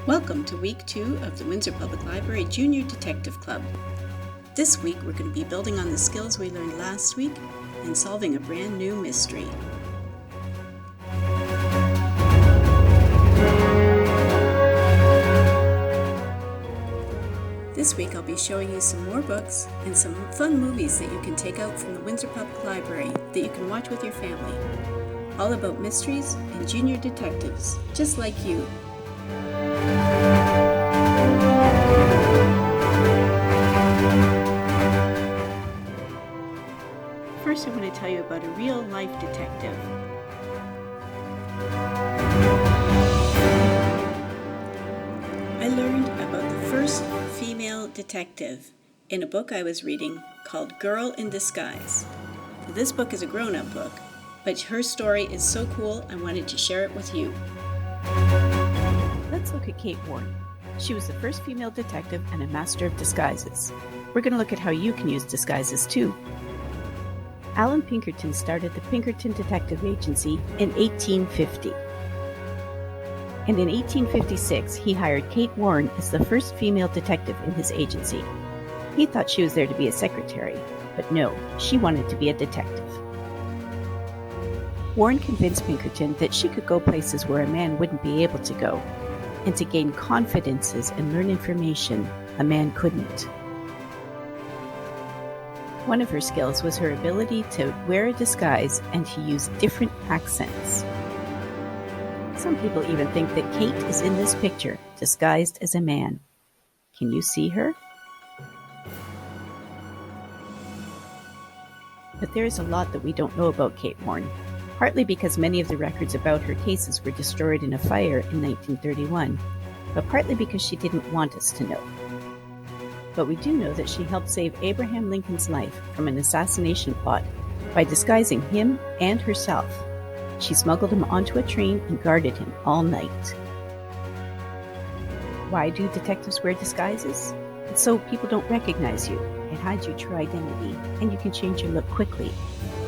Welcome to week 2 of the Windsor Public Library Junior Detective Club. This week we're going to be building on the skills we learned last week and solving a brand new mystery. This week I'll be showing you some more books and some fun movies that you can take out from the Windsor Public Library that you can watch with your family. All about mysteries and junior detectives, just like you. First, I'm going to tell you about a real-life detective. I learned about the first female detective in a book I was reading called Girl in Disguise. Now, this book is a grown-up book, but her story is so cool I wanted to share it with you. Let's look at Kate Warren. She was the first female detective and a master of disguises. We're going to look at how you can use disguises too. Allan Pinkerton started the Pinkerton Detective Agency in 1850. And in 1856, he hired Kate Warren as the first female detective in his agency. He thought she was there to be a secretary, but no, she wanted to be a detective. Warren convinced Pinkerton that she could go places where a man wouldn't be able to go, and to gain confidences and learn information a man couldn't. One of her skills was her ability to wear a disguise and to use different accents. Some people even think that Kate is in this picture, disguised as a man. Can you see her? But there is a lot that we don't know about Kate Warren, partly because many of the records about her cases were destroyed in a fire in 1931, but partly because she didn't want us to know. But we do know that she helped save Abraham Lincoln's life from an assassination plot by disguising him and herself. She smuggled him onto a train and guarded him all night. Why do detectives wear disguises? It's so people don't recognize you. It hides your true identity, and you can change your look quickly.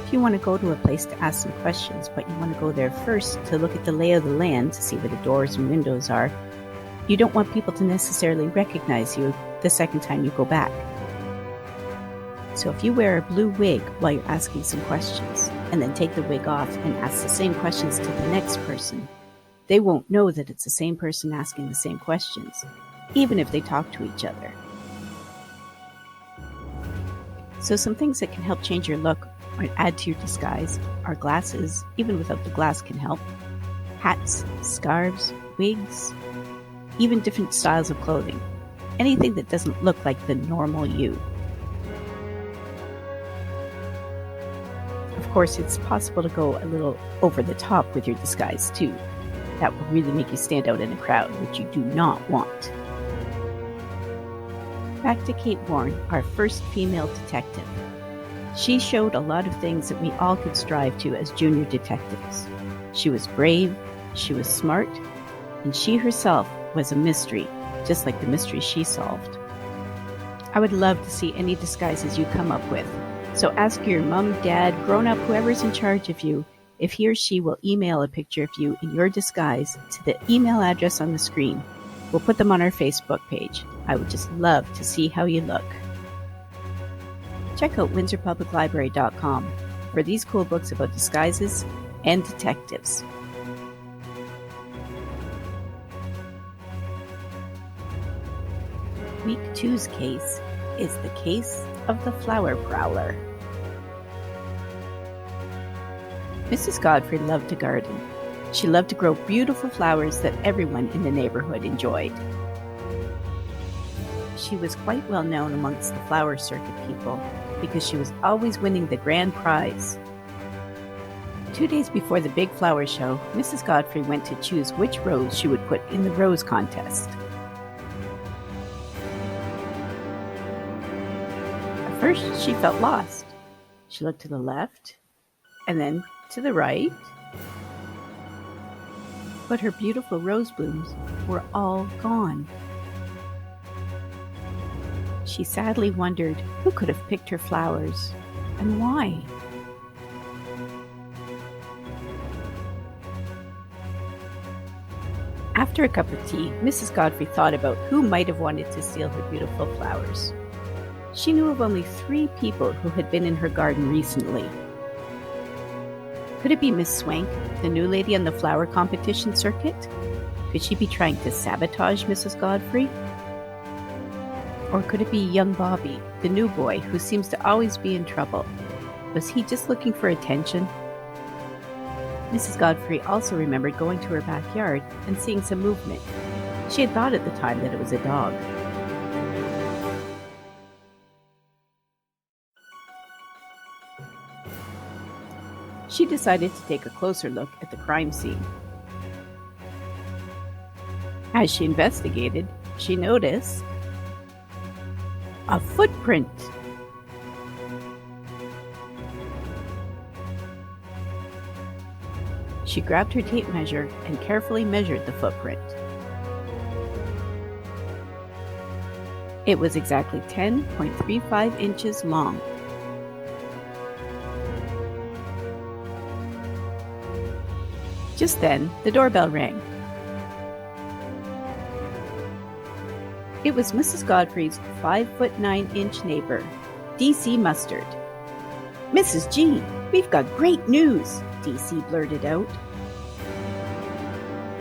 If you want to go to a place to ask some questions, but you want to go there first to look at the lay of the land to see where the doors and windows are, you don't want people to necessarily recognize you the second time you go back. So if you wear a blue wig while you're asking some questions, and then take the wig off and ask the same questions to the next person, they won't know that it's the same person asking the same questions, even if they talk to each other. So some things that can help change your look or add to your disguise are glasses, even without the glass can help, hats, scarves, wigs, even different styles of clothing. Anything that doesn't look like the normal you. Of course, it's possible to go a little over the top with your disguise too. That will really make you stand out in a crowd, which you do not want. Back to Kate Warren, our first female detective. She showed a lot of things that we all could strive to as junior detectives. She was brave, she was smart, and she herself was a mystery, just like the mystery she solved. I would love to see any disguises you come up with. So ask your mom, dad, grown-up, whoever's in charge of you, if he or she will email a picture of you in your disguise to the email address on the screen. We'll put them on our Facebook page. I would just love to see how you look. Check out windsorpubliclibrary.com for these cool books about disguises and detectives. Week 2's case is the case of the flower prowler. Mrs. Godfrey loved to garden. She loved to grow beautiful flowers that everyone in the neighborhood enjoyed. She was quite well known amongst the flower circuit people because she was always winning the grand prize. 2 days before the big flower show, Mrs. Godfrey went to choose which rose she would put in the rose contest. At first, she felt lost. She looked to the left, and then to the right. But her beautiful rose blooms were all gone. She sadly wondered who could have picked her flowers and why. After a cup of tea, Mrs. Godfrey thought about who might have wanted to steal her beautiful flowers. She knew of only 3 people who had been in her garden recently. Could it be Miss Swank, the new lady on the flower competition circuit? Could she be trying to sabotage Mrs. Godfrey? Or could it be young Bobby, the new boy who seems to always be in trouble? Was he just looking for attention? Mrs. Godfrey also remembered going to her backyard and seeing some movement. She had thought at the time that it was a dog. She decided to take a closer look at the crime scene. As she investigated, she noticed a footprint. She grabbed her tape measure and carefully measured the footprint. It was exactly 10.35 inches long. Just then, the doorbell rang. It was Mrs. Godfrey's 5'9" neighbor, DC Mustard. "Mrs. G, we've got great news," DC blurted out.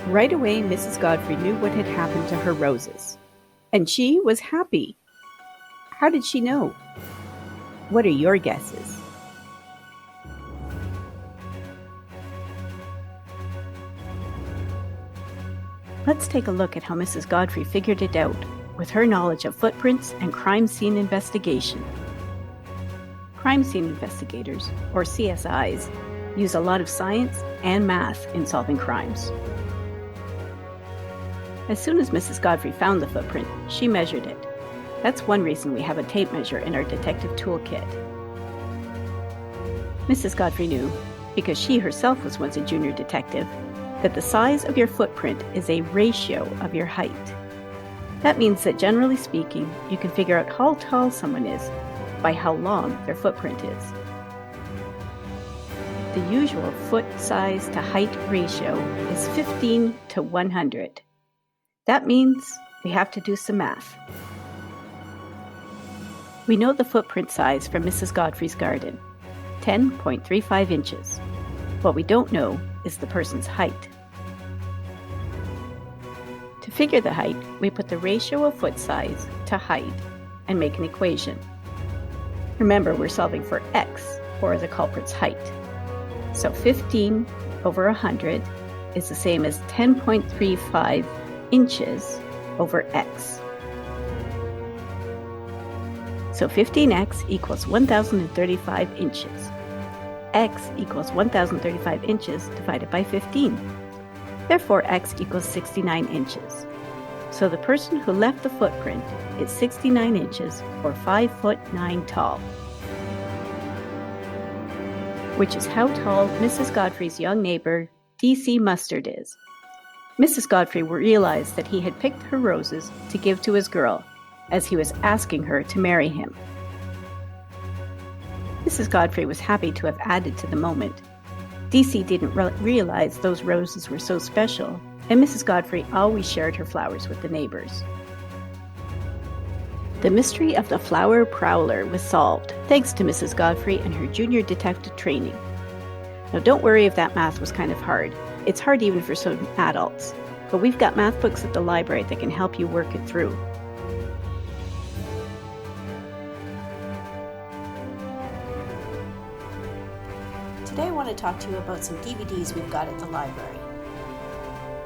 Right away, Mrs. Godfrey knew what had happened to her roses, and she was happy. How did she know? What are your guesses? Let's take a look at how Mrs. Godfrey figured it out with her knowledge of footprints and crime scene investigation. Crime scene investigators, or CSIs, use a lot of science and math in solving crimes. As soon as Mrs. Godfrey found the footprint, she measured it. That's one reason we have a tape measure in our detective toolkit. Mrs. Godfrey knew, because she herself was once a junior detective, that the size of your footprint is a ratio of your height. That means that generally speaking, you can figure out how tall someone is by how long their footprint is. The usual foot size to height ratio is 15 to 100. That means we have to do some math. We know the footprint size from Mrs. Godfrey's garden, 10.35 inches. What we don't know is the person's height. To figure the height, we put the ratio of foot size to height and make an equation. Remember, we're solving for x, or the culprit's height. So 15 over 100 is the same as 10.35 inches over x. So 15x equals 1,035 inches. X equals 1,035 inches divided by 15. Therefore, x equals 69 inches. So the person who left the footprint is 69 inches, or 5'9" tall, which is how tall Mrs. Godfrey's young neighbor, DC Mustard, is. Mrs. Godfrey realized that he had picked her roses to give to his girl, as he was asking her to marry him. Mrs. Godfrey was happy to have added to the moment. DC didn't realize those roses were so special, and Mrs. Godfrey always shared her flowers with the neighbors. The mystery of the flower prowler was solved, thanks to Mrs. Godfrey and her junior detective training. Now don't worry if that math was kind of hard. It's hard even for some adults, but we've got math books at the library that can help you work it through. Today I want to talk to you about some DVDs we've got at the library.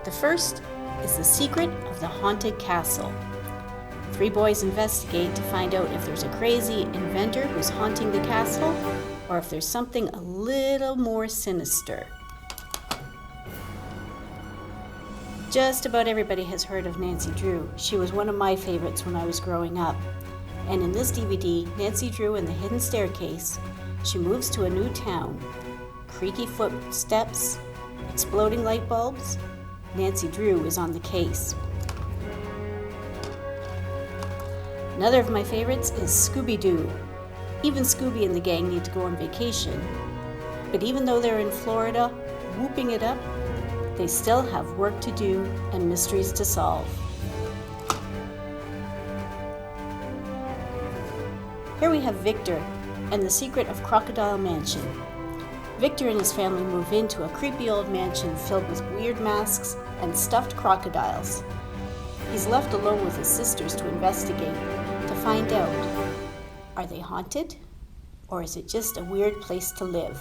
The first is The Secret of the Haunted Castle. 3 boys investigate to find out if there's a crazy inventor who's haunting the castle, or if there's something a little more sinister. Just about everybody has heard of Nancy Drew. She was one of my favorites when I was growing up. And in this DVD, Nancy Drew and the Hidden Staircase, she moves to a new town. Creaky footsteps, exploding light bulbs. Nancy Drew is on the case. Another of my favorites is Scooby-Doo. Even Scooby and the gang need to go on vacation. But even though they're in Florida, whooping it up, They still have work to do and mysteries to solve. Here we have Victor and the Secret of Crocodile Mansion. Victor and his family move into a creepy old mansion filled with weird masks and stuffed crocodiles. He's left alone with his sisters to investigate, to find out, are they haunted? Or is it just a weird place to live?